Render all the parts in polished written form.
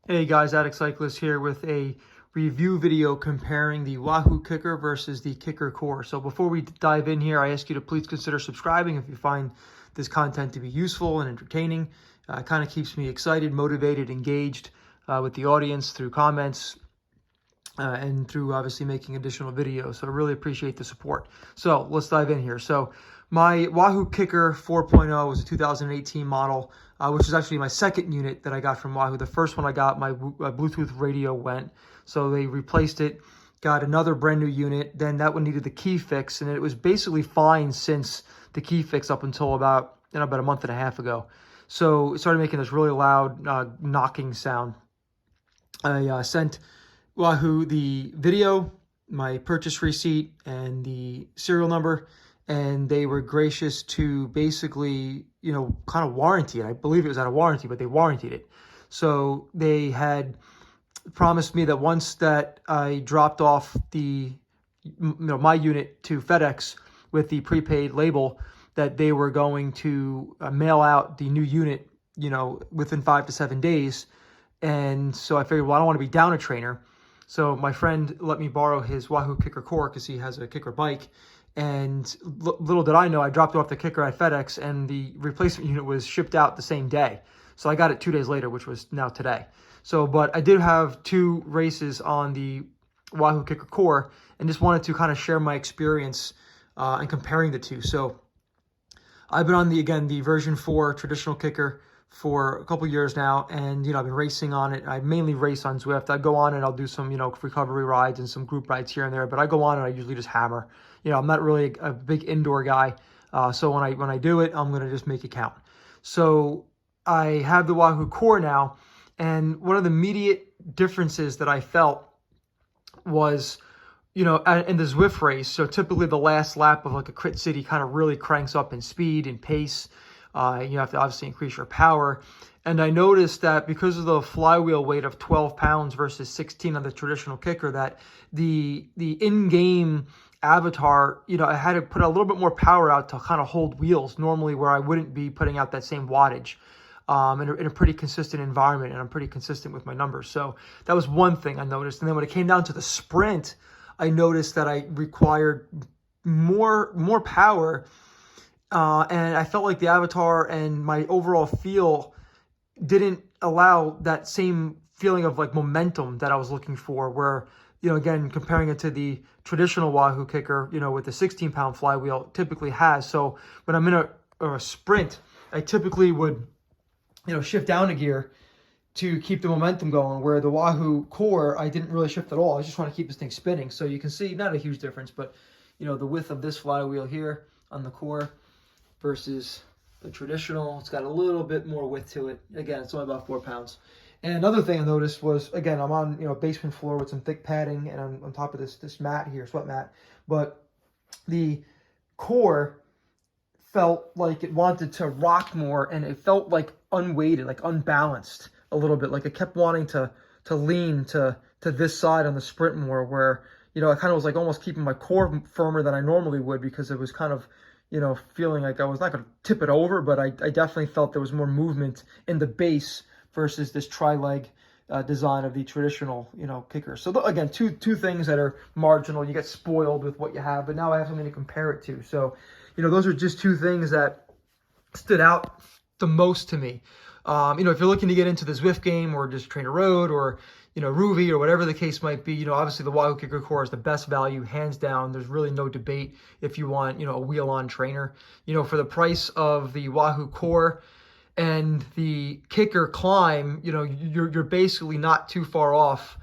Hey guys, Addict Cyclist here with a review video comparing the Wahoo Kickr versus the Kickr Core. So before we dive in here, I ask you to please consider subscribing if you find this content to be useful and entertaining. It kind of keeps me excited, motivated, engaged with the audience through comments and through obviously making additional videos. So I really appreciate the support. So let's dive in here. So my Wahoo Kickr 4.0 was a 2018 model, which is actually my second unit that I got from Wahoo. The first one I got, my Bluetooth radio went, so they replaced it, got another brand new unit. Then that one needed the key fix, and it was basically fine since the key fix up until about a month and a half ago. So it started making this really loud knocking sound. I sent Wahoo the video, my purchase receipt, and the serial number, and they were gracious to basically, kind of warranty it. I believe it was out of warranty, but they warranted it. So they had promised me that once that I dropped off my unit to FedEx with the prepaid label, that they were going to mail out the new unit, within 5 to 7 days. And so I figured, well, I don't want to be down a trainer. So my friend let me borrow his Wahoo Kickr Core because he has a Kickr bike. And little did I know, I dropped off the Kickr at FedEx and the replacement unit was shipped out the same day. So I got it 2 days later, which was now today. So, but I did have 2 races on the Wahoo Kickr Core and just wanted to kind of share my experience and comparing the two. So I've been on the version 4 traditional Kickr for a couple years now, and I've been racing on it. I mainly race on Zwift. I go on and I'll do some recovery rides and some group rides here and there, but I go on and I usually just hammer. I'm not really a big indoor guy, so when I do it, I'm gonna just make it count. So I have the Wahoo Core now, and one of the immediate differences that I felt was, in the Zwift race, so typically the last lap of like a crit city kind of really cranks up in speed and pace. You have to obviously increase your power. And I noticed that because of the flywheel weight of 12 pounds versus 16 on the traditional Kickr, that the in-game avatar, I had to put a little bit more power out to kind of hold wheels normally where I wouldn't be putting out that same wattage in a pretty consistent environment, and I'm pretty consistent with my numbers. So that was one thing I noticed. And then when it came down to the sprint, I noticed that I required more power. And I felt like the avatar and my overall feel didn't allow that same feeling of like momentum that I was looking for, where, again, comparing it to the traditional Wahoo Kickr, with the 16-pound flywheel typically has. So when I'm in a sprint, I typically would, shift down a gear to keep the momentum going, where the Wahoo Core, I didn't really shift at all. I just want to keep this thing spinning. So you can see, not a huge difference, but, the width of this flywheel here on the Core versus the traditional, it's got a little bit more width to it. Again, it's only about 4 pounds. And another thing I noticed was, again, I'm on basement floor with some thick padding, and I'm on top of this mat here, sweat mat. But the Core felt like it wanted to rock more, and it felt like unweighted, like unbalanced a little bit. Like it kept wanting to lean to this side on the sprint more, where I kind of was like almost keeping my core firmer than I normally would, because it was kind of feeling like I was not going to tip it over, but I definitely felt there was more movement in the base versus this tri-leg design of the traditional, Kickr. So again, two things that are marginal. You get spoiled with what you have, but now I have something to compare it to. So, those are just 2 things that stood out the most to me. If you're looking to get into the Zwift game or just train a road or, Ruby or whatever the case might be, obviously the Wahoo Kickr Core is the best value, hands down. There's really no debate if you want, a wheel-on trainer. For the price of the Wahoo Core and the Kickr Climb, you're basically not too far off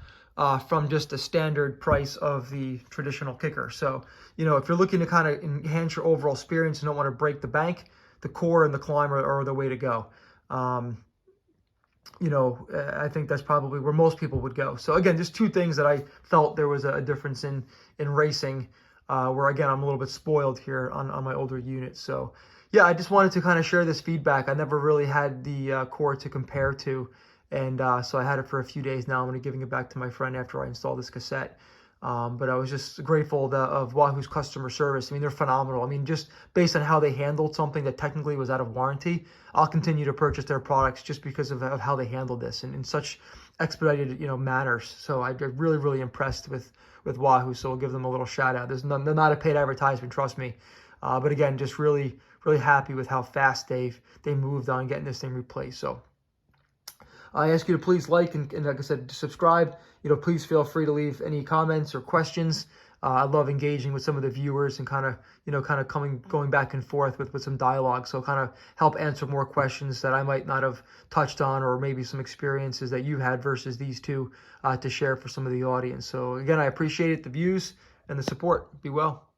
from just the standard price of the traditional Kickr. So, if you're looking to kind of enhance your overall experience and don't want to break the bank, the Core and the Climb are the way to go. I think that's probably where most people would go. So again, just 2 things that I felt there was a difference in racing, where again, I'm a little bit spoiled here on my older units. So yeah, I just wanted to kind of share this feedback. I never really had the Core to compare to, and so I had it for a few days now. I'm going to be giving it back to my friend after I install this cassette. But I was just grateful of Wahoo's customer service. I mean, they're phenomenal. I mean, just based on how they handled something that technically was out of warranty, I'll continue to purchase their products just because of how they handled this and in such expedited, manners. So I'm really, really impressed with Wahoo. So we'll give them a little shout out. They're not a paid advertisement, trust me. But again, just really, really happy with how fast they moved on getting this thing replaced. So I ask you to please like and like I said, subscribe. Please feel free to leave any comments or questions. I love engaging with some of the viewers and kind of going back and forth with some dialogue. So kind of help answer more questions that I might not have touched on, or maybe some experiences that you had versus these two to share for some of the audience. So again, I appreciate it, the views and the support. Be well.